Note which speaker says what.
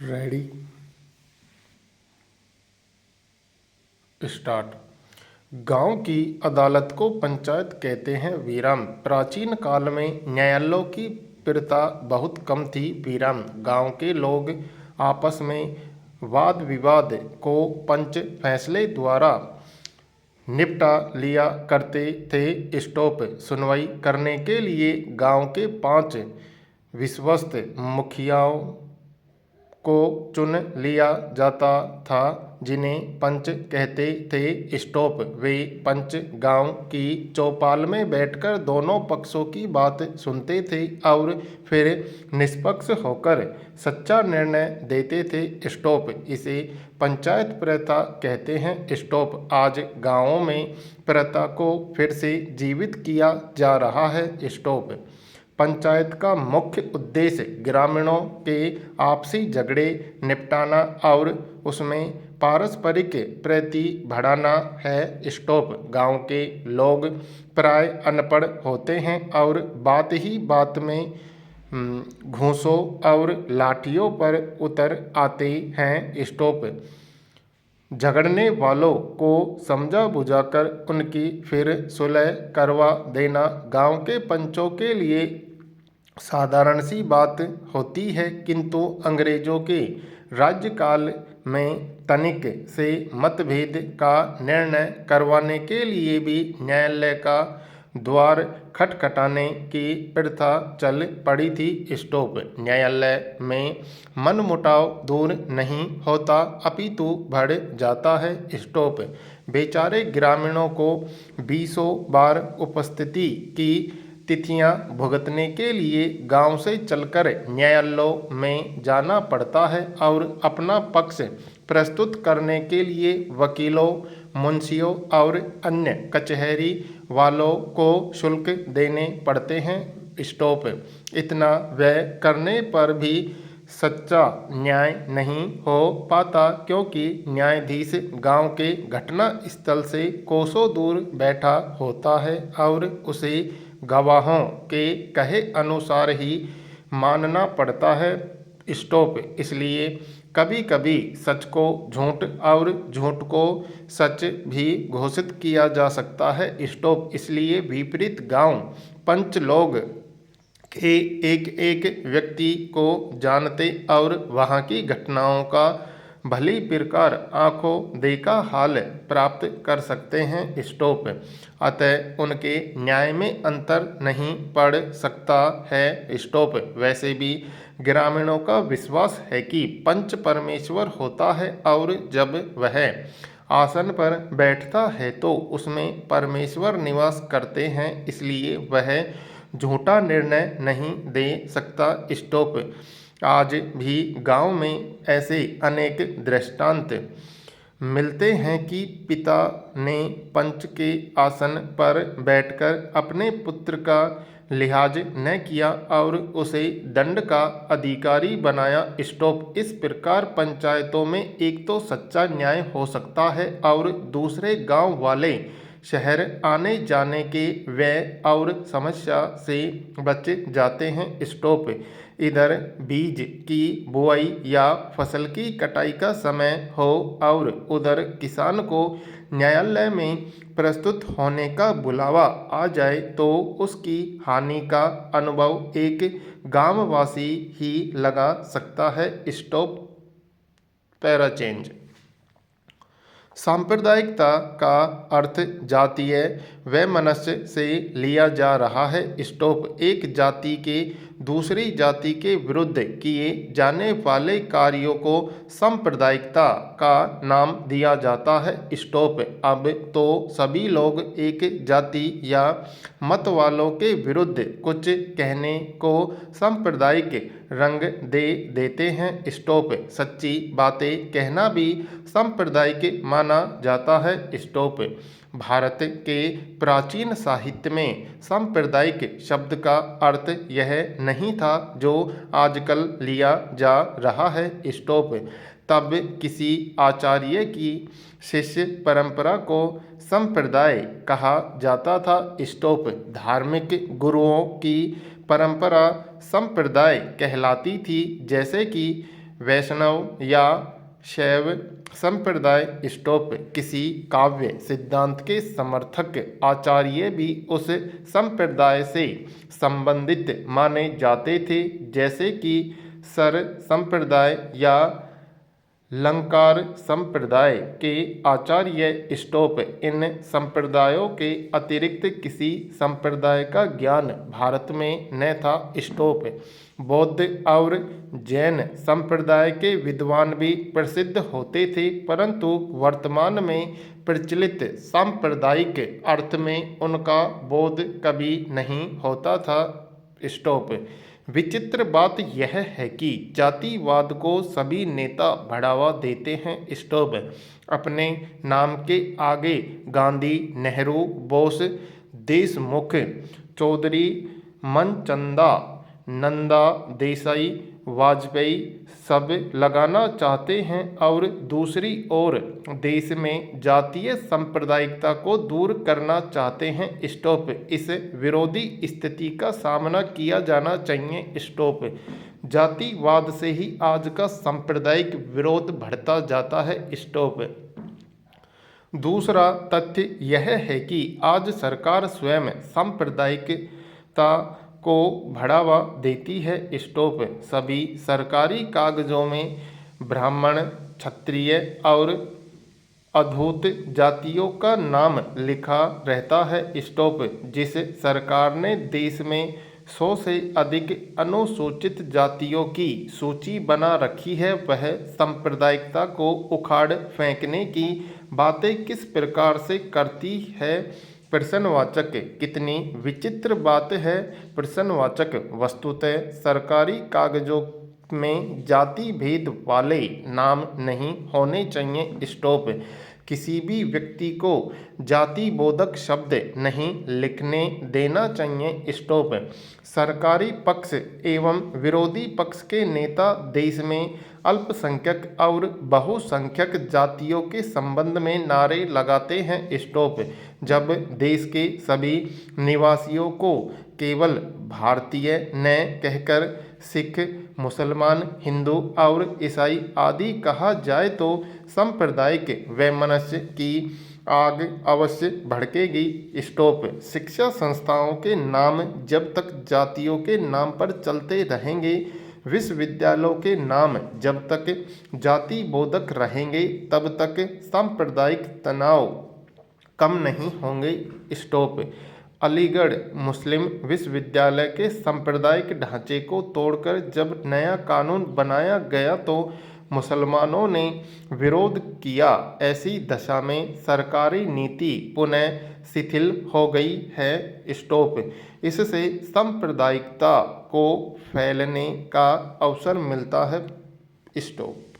Speaker 1: Ready start. गांव की अदालत को पंचायत कहते हैं वीरान। प्राचीन काल में न्यायालयों की प्रथा बहुत कम थी वीरान। गांव के लोग आपस में वाद विवाद को पंच फैसले द्वारा निपटा लिया करते थे। स्टॉप सुनवाई करने के लिए गांव के 5 विश्वस्त मुखियाओं को चुन लिया जाता था, जिन्हें पंच कहते थे। स्टॉप वे पंच गांव की चौपाल में बैठकर दोनों पक्षों की बात सुनते थे और फिर निष्पक्ष होकर सच्चा निर्णय देते थे। स्टॉप इसे पंचायत प्रथा कहते हैं। स्टॉप आज गांवों में प्रथा को फिर से जीवित किया जा रहा है। स्टॉप पंचायत का मुख्य उद्देश्य ग्रामीणों के आपसी झगड़े निपटाना और उसमें पारस्परिक प्रीति बढ़ाना है। स्टॉप गांव के लोग प्राय अनपढ़ होते हैं और बात ही बात में घूंसों और लाठियों पर उतर आते हैं। स्टॉप झगड़ने वालों को समझा बुझाकर उनकी फिर सुलह करवा देना गांव के पंचों के लिए साधारण सी बात होती है, किंतु अंग्रेजों के राज्यकाल में तनिक से मतभेद का निर्णय करवाने के लिए भी न्यायालय का द्वार खटखटाने की प्रथा चल पड़ी थी। स्टॉप न्यायालय में मनमुटाव दूर नहीं होता अपितु बढ़ जाता है। स्टॉप बेचारे ग्रामीणों को 20 बार उपस्थिति की तिथियां भुगतने के लिए गांव से चलकर न्यायालयों में जाना पड़ता है और अपना पक्ष प्रस्तुत करने के लिए वकीलों, मुंशियों और अन्य कचहरी वालों को शुल्क देने पड़ते हैं। स्टॉप इतना व्यय करने पर भी सच्चा न्याय नहीं हो पाता, क्योंकि न्यायाधीश गांव के घटना स्थल से कोसों दूर बैठा होता है और उसे गवाहों के कहे अनुसार ही मानना पड़ता है। स्टॉप इसलिए कभी कभी सच को झूठ और झूठ को सच भी घोषित किया जा सकता है। स्टॉप इसलिए विपरीत गांव पंच लोग के एक एक व्यक्ति को जानते और वहां की घटनाओं का भली प्रकार आंखों देखा हाल प्राप्त कर सकते हैं। स्टॉप अतः उनके न्याय में अंतर नहीं पड़ सकता है। स्टॉप वैसे भी ग्रामीणों का विश्वास है कि पंच परमेश्वर होता है और जब वह आसन पर बैठता है तो उसमें परमेश्वर निवास करते हैं, इसलिए वह झूठा निर्णय नहीं दे सकता। स्टॉप आज भी गांव में ऐसे अनेक दृष्टांत मिलते हैं कि पिता ने पंच के आसन पर बैठकर अपने पुत्र का लिहाज न किया और उसे दंड का अधिकारी बनाया। स्टॉप इस प्रकार पंचायतों में एक तो सच्चा न्याय हो सकता है और दूसरे गांव वाले शहर आने जाने के व्यय और समस्या से बच जाते हैं। स्टॉप इधर बीज की बुआई या फसल की कटाई का समय हो और उधर किसान को न्यायालय में प्रस्तुत होने का बुलावा आ जाए तो उसकी हानि का अनुभव एक गांववासी ही लगा सकता है। Stop para change. सांप्रदायिकता का अर्थ जातीय वैमनस्य से लिया जा रहा है। स्टॉप एक जाति के दूसरी जाति के विरुद्ध किए जाने वाले कार्यों को सांप्रदायिकता का नाम दिया जाता है। स्टॉप अब तो सभी लोग एक जाति या मत वालों के विरुद्ध कुछ कहने को सांप्रदायिक रंग दे देते हैं। स्टॉप सच्ची बातें कहना भी सांप्रदायिक माना जाता है। स्टॉप भारत के प्राचीन साहित्य में सांप्रदायिक शब्द का अर्थ यह नहीं था जो आजकल लिया जा रहा है। स्टॉप तब किसी आचार्य की शिष्य परंपरा को संप्रदाय कहा जाता था। स्टॉप धार्मिक गुरुओं की परंपरा संप्रदाय कहलाती थी, जैसे कि वैष्णव या शैव संप्रदाय। स्टॉप। किसी काव्य सिद्धांत के समर्थक आचार्य भी उस संप्रदाय से संबंधित माने जाते थे, जैसे कि सर संप्रदाय या लंकार संप्रदाय के आचार्य। स्टॉप। इन संप्रदायों के अतिरिक्त किसी संप्रदाय का ज्ञान भारत में न था। स्टॉप। बौद्ध और जैन संप्रदाय के विद्वान भी प्रसिद्ध होते थे, परंतु वर्तमान में प्रचलित सांप्रदायिक अर्थ में उनका बोध कभी नहीं होता था। स्टॉप। विचित्र बात यह है कि जातिवाद को सभी नेता बढ़ावा देते हैं। स्टॉप। अपने नाम के आगे गांधी, नेहरू, बोस, देशमुख, चौधरी, मनचंदा, नंदा देसाई, वाजपेयी सब लगाना चाहते हैं और दूसरी ओर देश में जातीय सांप्रदायिकता को दूर करना चाहते हैं। स्टॉप। इस विरोधी स्थिति का सामना किया जाना चाहिए। स्टॉप। जातिवाद से ही आज का सांप्रदायिक विरोध बढ़ता जाता है। स्टॉप। दूसरा तथ्य यह है कि आज सरकार स्वयं सांप्रदायिकता को बढ़ावा देती है। स्टॉप। सभी सरकारी कागजों में ब्राह्मण, क्षत्रिय और अधूत जातियों का नाम लिखा रहता है। स्टॉप। जिस सरकार ने देश में 100 से अधिक अनुसूचित जातियों की सूची बना रखी है, वह सांप्रदायिकता को उखाड़ फेंकने की बातें किस प्रकार से करती है? प्रश्नवाचक। कितनी विचित्र बात है! प्रश्नवाचक। वस्तुतः सरकारी कागजों में जाति भेद वाले नाम नहीं होने चाहिए। स्टॉप। किसी भी व्यक्ति को जाति बोधक शब्द नहीं लिखने देना चाहिए। स्टॉप। सरकारी पक्ष एवं विरोधी पक्ष के नेता देश में अल्पसंख्यक और बहुसंख्यक जातियों के संबंध में नारे लगाते हैं। स्टॉप। जब देश के सभी निवासियों को केवल भारतीय न कहकर सिख, मुसलमान, हिंदू और ईसाई आदि कहा जाए तो सांप्रदायिक वैमनस्य की आग अवश्य भड़केगी। स्टॉप। शिक्षा संस्थाओं के नाम जब तक जातियों के नाम पर चलते रहेंगे, विश्वविद्यालयों के नाम जब तक जाति बोधक रहेंगे, तब तक सांप्रदायिक तनाव कम नहीं होंगे। स्टॉप। अलीगढ़ मुस्लिम विश्वविद्यालय के सांप्रदायिक ढांचे को तोड़कर जब नया कानून बनाया गया तो मुसलमानों ने विरोध किया। ऐसी दशा में सरकारी नीति पुनः शिथिल हो गई है। स्टॉप। इससे सांप्रदायिकता को फैलने का अवसर मिलता है। स्टॉप।